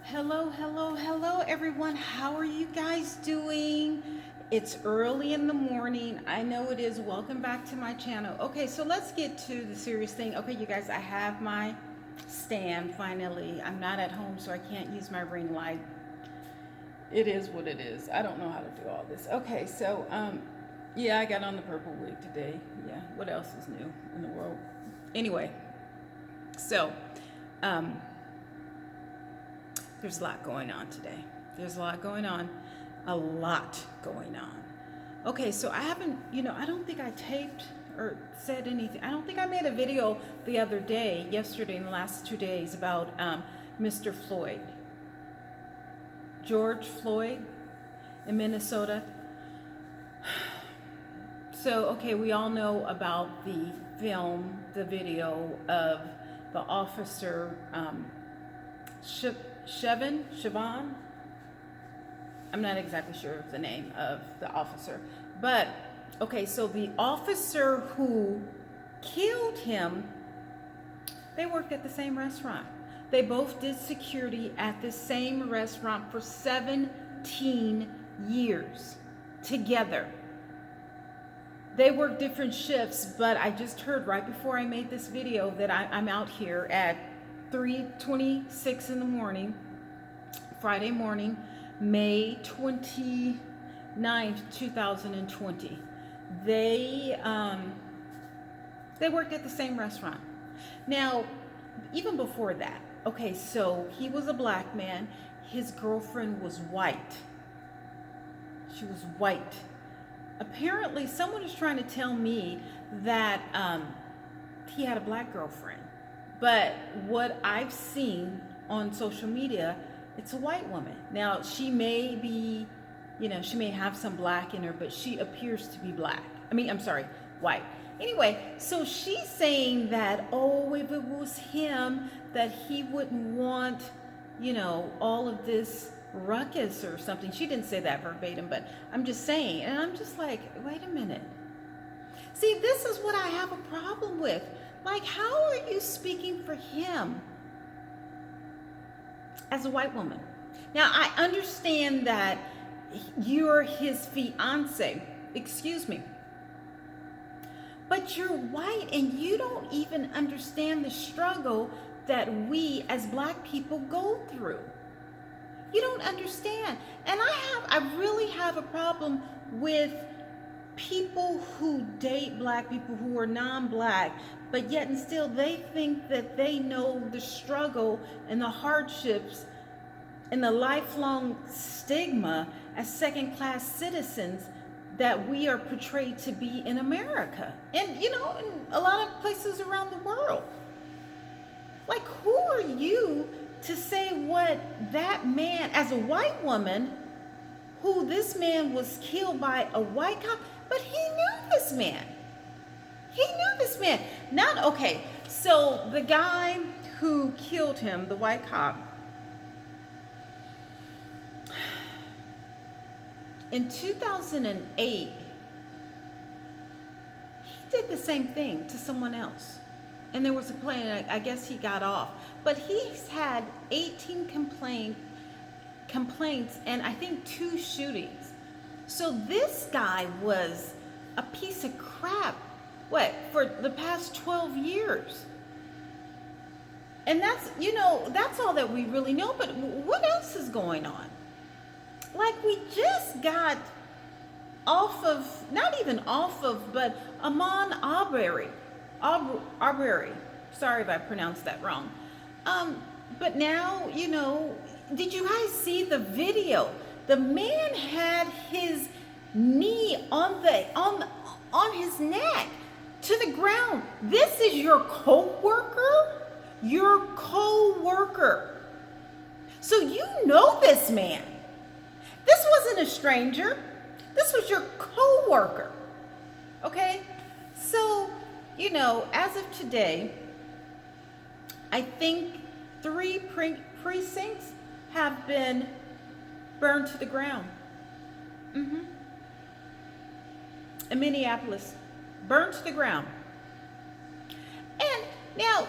Hello, everyone. How are you guys doing? It's early in the morning. I know it is. Welcome back to my channel. Okay, so let's get to the serious thing. Okay, you guys, I have my stand finally. I'm not at home, so I can't use my ring light. It is what it is. I don't know how to do all this. Okay, so, yeah, I got on the purple wig today. Yeah, what else is new in the world? Anyway, so, there's a lot going on today. There's a lot going on. A lot going on. Okay, so I haven't, I don't think I taped or said anything. I don't think I made a video the other day, yesterday, in the last 2 days about Mr. Floyd. George Floyd in Minnesota. So, okay, we all know about the film, the video of the officer, Siobhan. I'm not exactly sure of the name of the officer, but okay, so the officer who killed him, they worked at the same restaurant. They both did security at the same restaurant for 17 years together. They work different shifts, but I just heard right before I made this video that I'm out here at 3:26 in the morning, Friday morning, May 29th, 2020. They worked at the same restaurant. Now, even before that, okay, so he was a black man. His girlfriend was white. She was white. Apparently, someone is trying to tell me that he had a black girlfriend. But what I've seen on social media, it's a white woman. Now, she may be, she may have some black in her, but she appears to be black. White. Anyway, so she's saying that, oh, if it was him, that he wouldn't want, all of this ruckus or something. She didn't say that verbatim, but I'm just saying. And I'm just like, wait a minute. See, this is what I have a problem with. Like, how are you speaking for him as a white woman? Now, I understand that you're his fiance, excuse me, but you're white and you don't even understand the struggle that we as black people go through. You don't understand. And I really have a problem with people who date black people who are non-black, but yet and still they think that they know the struggle and the hardships and the lifelong stigma as second-class citizens that we are portrayed to be in America and in a lot of places around the world. Like, who are you to say what that man, as a white woman, who this man was killed by a white cop, but he knew this man. He knew this man. So the guy who killed him, the white cop, in 2008, he did the same thing to someone else. And there was a plane, I guess he got off. But he's had 18 complaints and I think 2 shootings. So this guy was a piece of crap, for the past 12 years. And that's all that we really know. But what else is going on? Like, we just got off of, not even off of, but Amon Arbery. Sorry if I pronounced that wrong. But now, did you guys see the video? The man had his knee on his neck to the ground. This is your co-worker? Your co-worker. So you know this man. This wasn't a stranger. This was your co-worker. Okay? So, as of today, I think 3 precincts have been burned to the ground. In Minneapolis, burned to the ground. And now,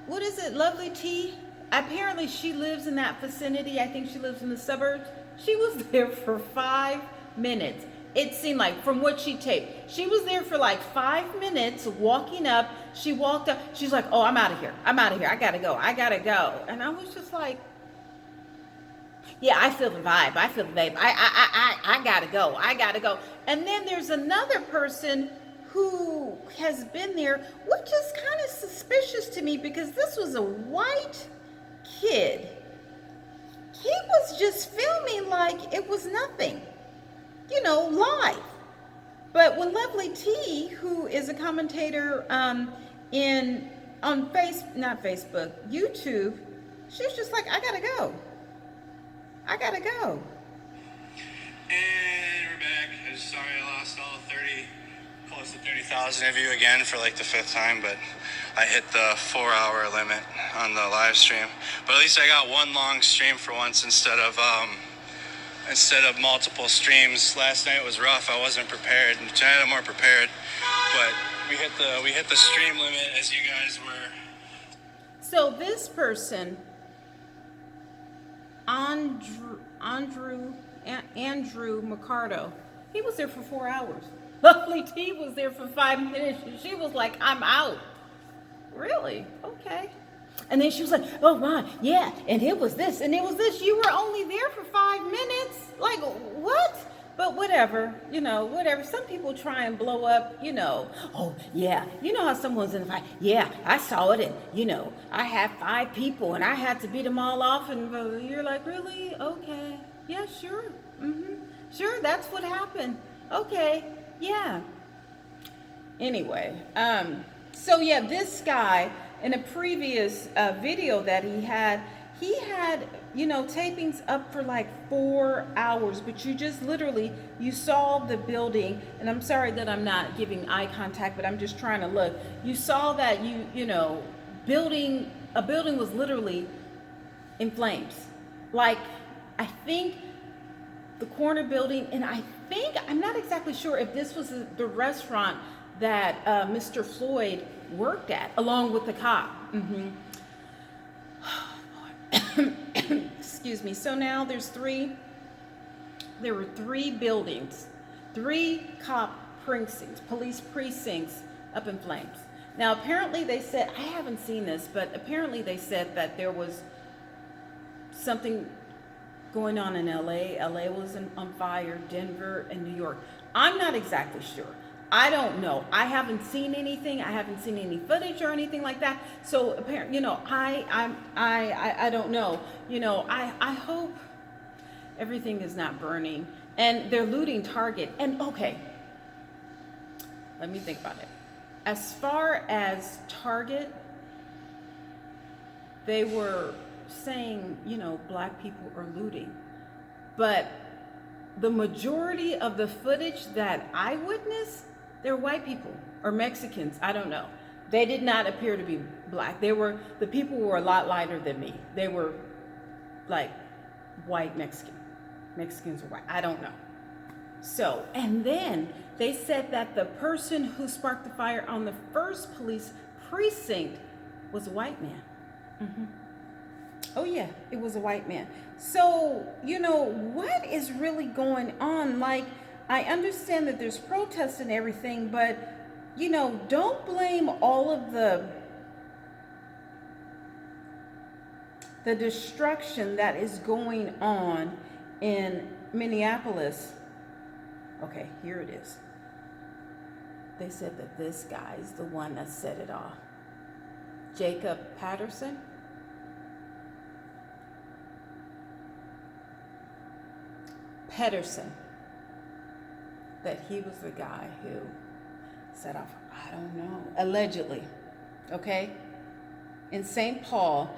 what is it? Lovely T apparently she lives in that vicinity. I think she lives in the suburbs. She was there for 5 minutes. It seemed like, from what she taped, she was there for like 5 minutes walking up. She walked up. She's like, oh, I'm out of here. I'm out of here. I gotta go. I gotta go. And I was just like, yeah, I feel the vibe. I feel the vibe. I gotta go. I gotta go. And then there's another person who has been there, which is kind of suspicious to me because this was a white kid. He was just filming like it was nothing, live. But when Lovely T, who is a commentator not Facebook, YouTube, she's just like, I gotta go. I gotta go. And we're back. I'm sorry I lost all close to 30,000 of you again for like the 5th time, but I hit the 4-hour limit on the live stream. But at least I got one long stream for once instead of multiple streams. Last night was rough. I wasn't prepared. Tonight I'm more prepared. But we hit the stream limit as you guys were. So this person, Andrew McCardo, he was there for 4 hours. Lovely T was there for 5 minutes, and she was like, I'm out. Really? Okay. And then she was like, oh my, yeah, and it was this, and it was this. You were only there for 5 minutes? Like, what? But whatever, whatever. Some people try and blow up, oh, yeah. You know how someone's in a fight? Yeah, I saw it, and, I had 5 people, and I had to beat them all off, and you're like, really? Okay. Yeah, sure. Sure, that's what happened. Okay, yeah. Anyway, so yeah, this guy, in a previous video that he had, tapings up for like 4 hours, but you saw the building, and I'm sorry that I'm not giving eye contact, but I'm just trying to look. You saw that a building was literally in flames. Like, I think the corner building, and I'm not exactly sure if this was the restaurant that Mr. Floyd worked at, along with the cop. Excuse me. So now there were 3 buildings, 3 cop precincts, police precincts up in flames. Now apparently they said, I haven't seen this, but apparently they said that there was something going on in LA. LA was on fire, Denver and New York. I'm not exactly sure. I don't know. I haven't seen anything. I haven't seen any footage or anything like that. So apparently, I don't know. I hope everything is not burning. And they're looting Target. And okay, let me think about it. As far as Target, they were saying, black people are looting. But the majority of the footage that I witnessed, they're white people or Mexicans. I don't know. They did not appear to be black. The people were a lot lighter than me. They were like white Mexican. Mexicans were white. I don't know. So, and then they said that the person who sparked the fire on the first police precinct was a white man. Oh yeah, it was a white man. So, what is really going on? Like, I understand that there's protests and everything, but, don't blame all of the destruction that is going on in Minneapolis. Okay, here it is. They said that this guy is the one that set it off. Jacob Patterson. That he was the guy who set off, I don't know, allegedly, okay? In St. Paul,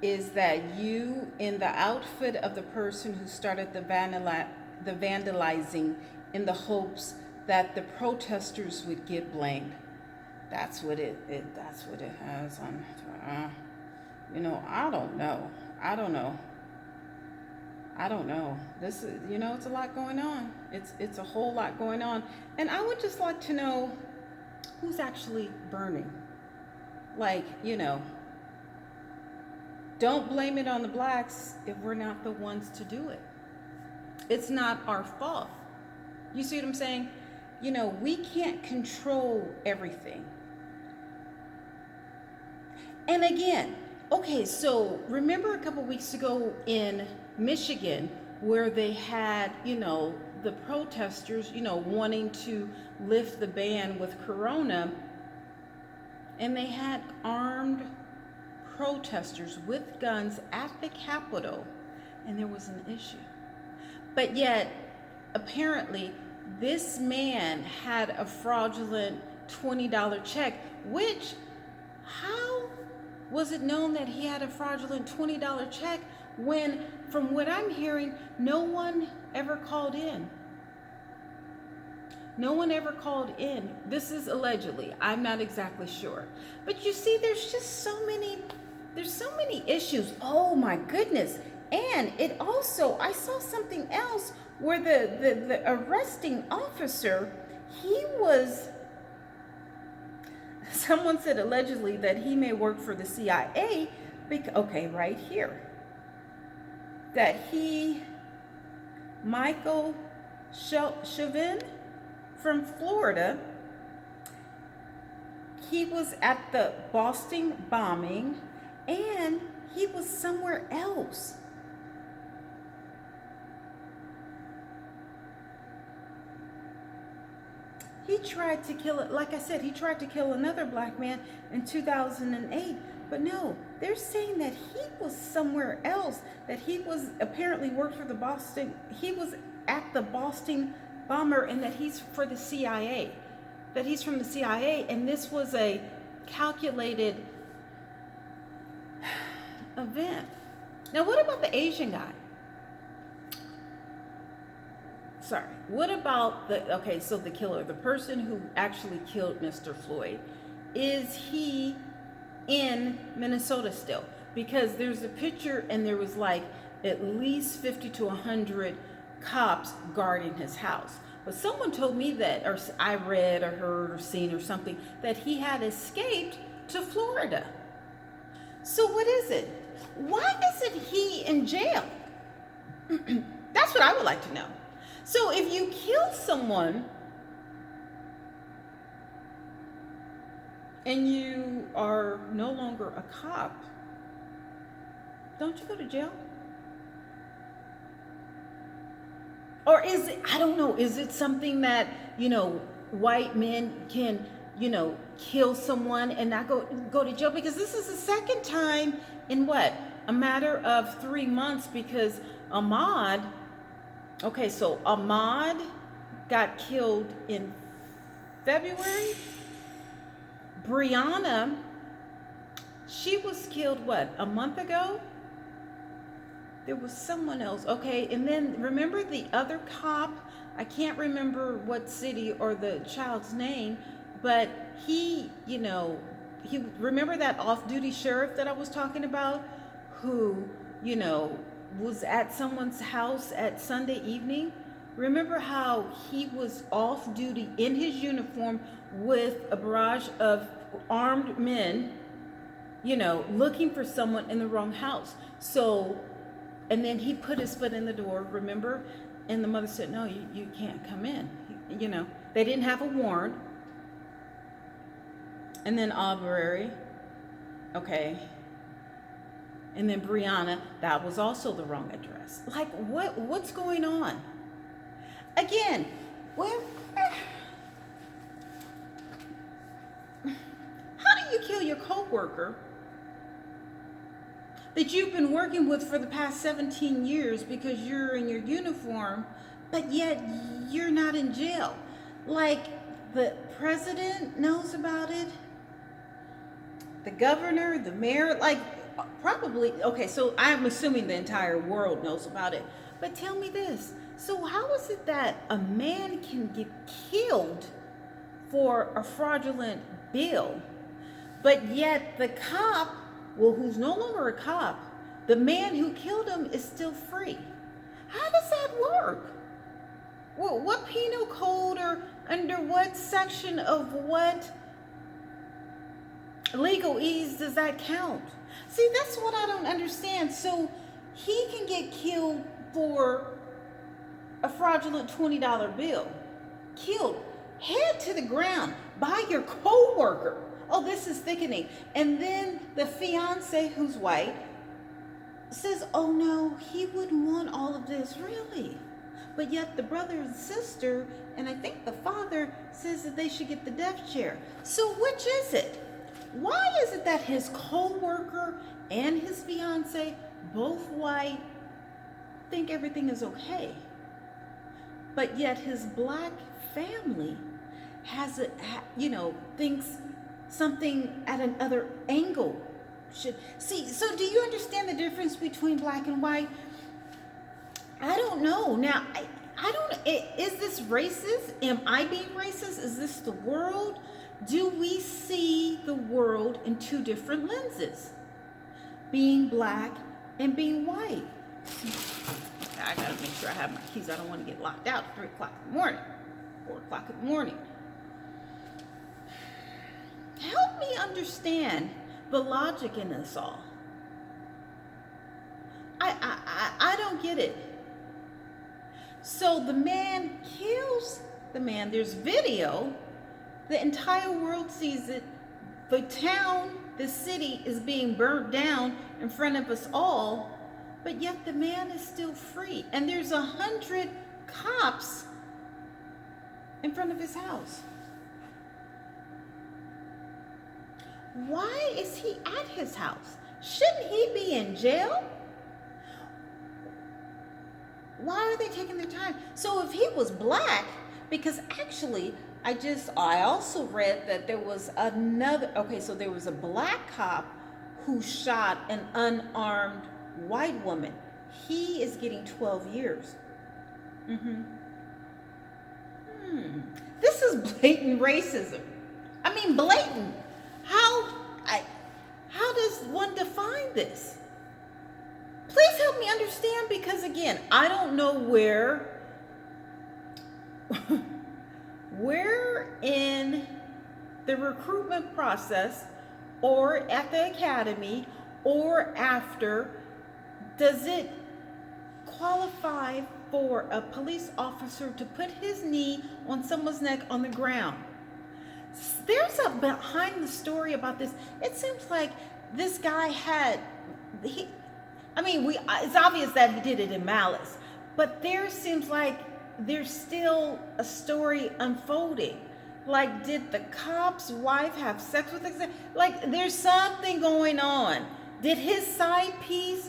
is that you in the outfit of the person who started the vandalizing in the hopes that the protesters would get blamed. That's what it has on. I don't know. This is, it's a lot going on. It's a whole lot going on. And I would just like to know who's actually burning. Like, don't blame it on the blacks if we're not the ones to do it. It's not our fault. You see what I'm saying? You know, we can't control everything. And again, okay, so remember a couple weeks ago in Michigan where they had, you know, the protesters, you know, wanting to lift the ban with Corona, and they had armed protesters with guns at the Capitol, and there was an issue. But yet, apparently, this man had a fraudulent $20 check, which, how was it known that he had a fraudulent $20 check when, from what I'm hearing, no one ever called in? No one ever called in. This is allegedly. I'm not exactly sure. But you see, there's so many issues. Oh my goodness. And it also, I saw something else where the arresting officer, someone said allegedly that he may work for the CIA, okay, right here. That Michael Chauvin from Florida, he was at the Boston bombing, and he was somewhere else. He tried to kill it, like I said, he tried to kill another black man in 2008. But no, they're saying that he was somewhere else, that he was apparently worked for the Boston, he was at the Boston bomber, and that he's for the CIA, that he's from the CIA, and this was a calculated event. Now, what about the Asian guy? Sorry, what about so the killer, the person who actually killed Mr. Floyd, is he in Minnesota still? Because there's a picture and there was like at least 50 to 100 cops guarding his house. But someone told me that, or I read or heard or seen or something, that he had escaped to Florida. So what is it? Why isn't he in jail? That's what I would like to know. So if you kill someone and you are no longer a cop, don't you go to jail? Or is it, I don't know, is it something that, you know, white men can, you know, kill someone and not go to jail? Because this is the second time in what? A matter of 3 months, because Ahmaud got killed in February. Breonna, she was killed, what, a month ago? There was someone else. Okay, and then remember the other cop? I can't remember what city or the child's name, but he remember that off-duty sheriff that I was talking about, who, you know, was at someone's house at Sunday evening? Remember how he was off duty in his uniform with a barrage of armed men, you know, looking for someone in the wrong house. So, and then he put his foot in the door, remember? And the mother said, no, you can't come in. You know, they didn't have a warrant. And then Aubrey, okay. And then Breonna, that was also the wrong address. Like, what's going on? Again, how do you kill your coworker that you've been working with for the past 17 years because you're in your uniform, but yet you're not in jail? Like, the president knows about it, the governor, the mayor, like, probably, okay, so I'm assuming the entire world knows about it. But tell me this, so how is it that a man can get killed for a fraudulent bill, but yet the cop, well, who's no longer a cop, the man who killed him is still free? How does that work? Well, what penal code or under what section of what legalese does that count? See, that's what I don't understand. So he can get killed for a fraudulent $20 bill. Killed, head to the ground by your co-worker. Oh, this is thickening. And then the fiance, who's white, says, oh no, he wouldn't want all of this, really. But yet the brother and sister, and I think the father, says that they should get the death chair. So which is it? Why is it that his co-worker and his fiance, both white, think everything is okay? But yet his black family has a, thinks something at another angle should see. So do you understand the difference between black and white? I don't know. Now, I don't, is this racist? Am I being racist? Is this the world? Do we see the world in two different lenses? Being black and being white. I gotta make sure I have my keys. I don't want to get locked out at 3 o'clock in the morning, 4 o'clock in the morning. Help me understand the logic in this all. I don't get it. So the man kills the man. There's video. The entire world sees it. The town, the city is being burnt down in front of us all, but yet the man is still free. And there's 100 cops in front of his house. Why is he at his house? Shouldn't he be in jail? Why are they taking their time? So if he was black, because actually I also read that there was there was a black cop who shot an unarmed white woman. He is getting 12 years. This is blatant racism. I mean, blatant. How does one define this? Please help me understand, because again, I don't know where in the recruitment process or at the academy or after does it qualify for a police officer to put his knee on someone's neck on the ground. There's a behind the story about this. It seems like this guy it's obvious that he did it in malice, but there seems like there's still a story unfolding. Like, did the cop's wife have sex with him? Like, there's something going on. Did his side piece,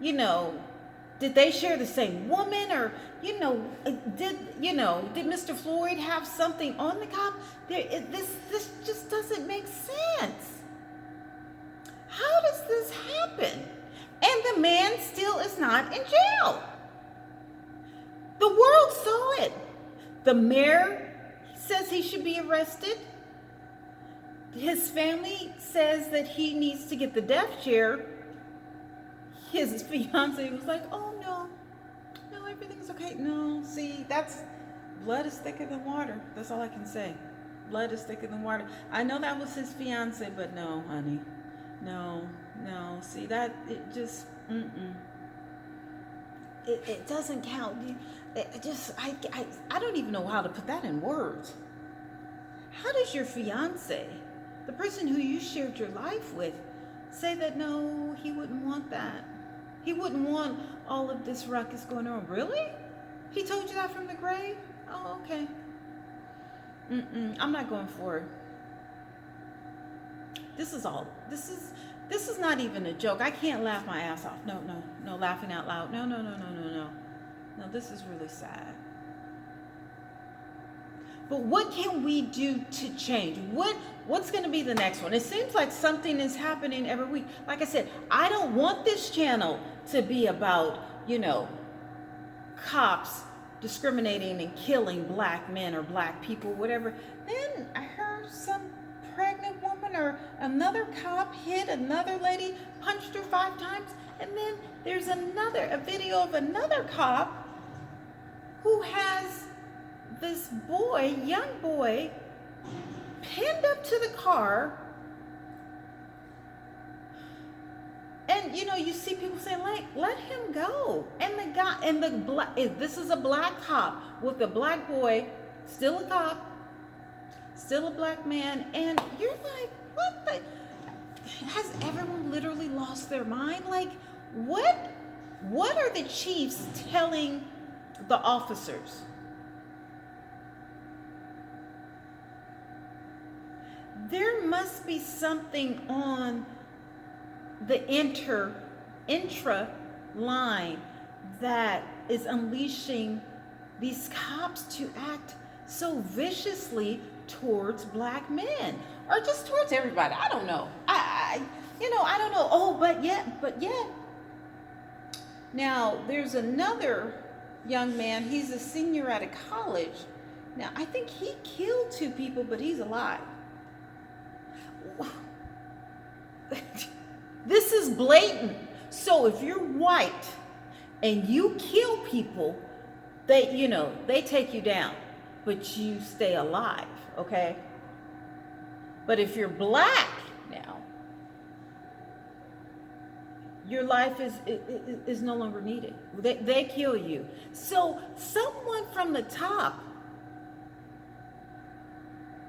did they share the same woman? Or, did Mr. Floyd have something on the cop? This just doesn't make sense. How does this happen? And the man still is not in jail. The world saw it. The mayor says he should be arrested. His family says that he needs to get the death chair. His fiance was like, oh no, everything's okay. No, see, blood is thicker than water. That's all I can say. Blood is thicker than water. I know that was his fiance, but no, honey. No. See, that, it just, It doesn't count. I don't even know how to put that in words. How does your fiance, the person who you shared your life with, say that no, he wouldn't want that? He wouldn't want all of this ruckus going on. Really? He told you that from the grave? Oh, okay. I'm not going for it. This is not even a joke. I can't laugh my ass off. No, laughing out loud. No. No, this is really sad. But what can we do to change? What's going to be the next one? It seems like something is happening every week. Like I said, I don't want this channel to be about, cops discriminating and killing black men or black people, whatever. Then I heard some pregnant woman or another cop hit another lady, punched her 5 times, and then there's a video of another cop who has this young boy, pinned up to the car then, you know, you see people saying, like, let him go. And the guy, and the black, this is a black cop with a black boy, still a cop, still a black man. And you're like, what the? Has everyone literally lost their mind? Like, what are the chiefs telling the officers? There must be something on the intra line that is unleashing these cops to act so viciously towards black men, or just towards everybody. I don't know. I don't know. Oh, but yet. Now, there's another young man. He's a senior at a college. Now, I think he killed 2 people, but he's alive. This is blatant. So if you're white and you kill people, they take you down, but you stay alive, okay? But if you're black now, your life is no longer needed. They kill you. So someone from the top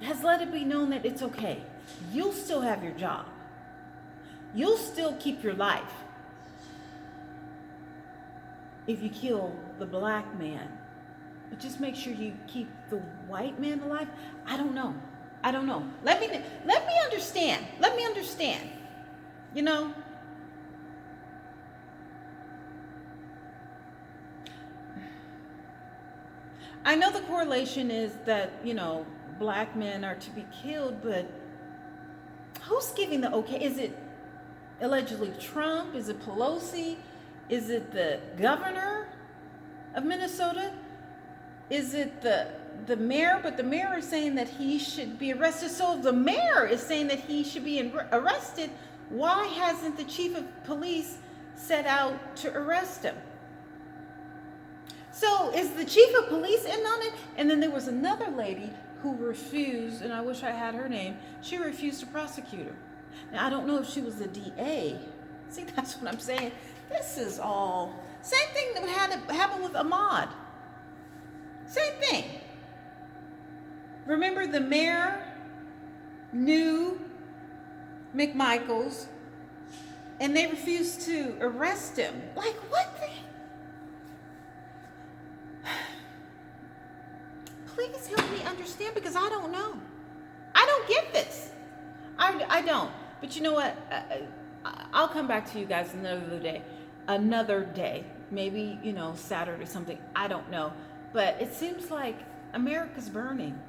has let it be known that it's okay. You'll still have your job. You'll still keep your life if you kill the black man. But just make sure you keep the white man alive. I don't know. Let me understand. Let me understand. You know? I know the correlation is that, black men are to be killed, but who's giving the okay? Is it allegedly Trump? Is it Pelosi? Is it the governor of Minnesota? Is it the mayor? But the mayor is saying that he should be arrested. So if the mayor is saying that he should be arrested, why hasn't the chief of police set out to arrest him? So is the chief of police in on it? And then there was another lady who refused, and I wish I had her name, she refused to prosecute her. Now, I don't know if she was the DA. See, that's what I'm saying. This is all, same thing that had happened with Ahmaud. Same thing. Remember, the mayor knew McMichaels, and they refused to arrest him. Like, what the? Please help me understand, because I don't know. I don't get this. I don't. But you know what? I'll come back to you guys another day. Maybe, Saturday or something. I don't know. But it seems like America's burning.